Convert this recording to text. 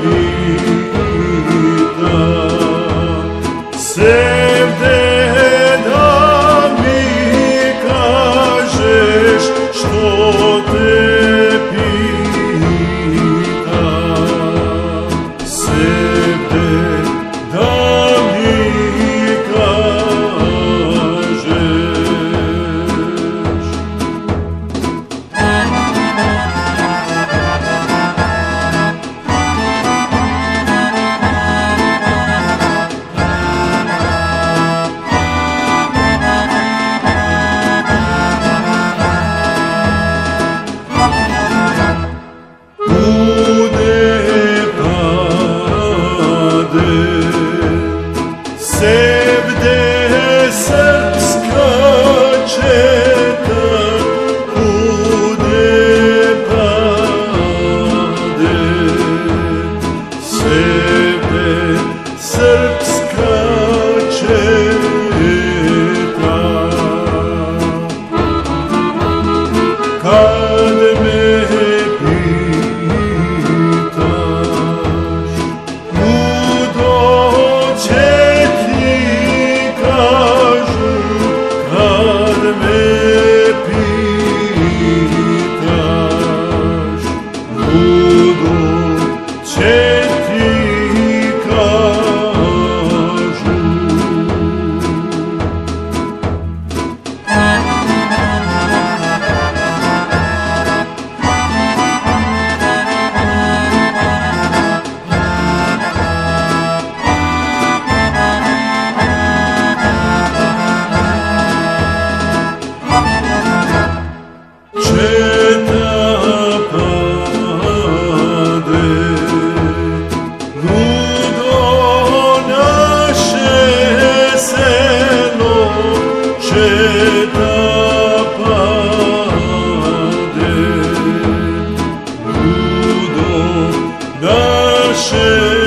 pita, sevde da mi kažeš što te pita, sevde da mi kažeš. Sevde srpska četa kude pade, sevde srpska četa. Kad me pitaš kudo će ti kažu, kad me pitaš kudo će ti kažu. Četa pade, ludo naše selo, četa pade, ludo naše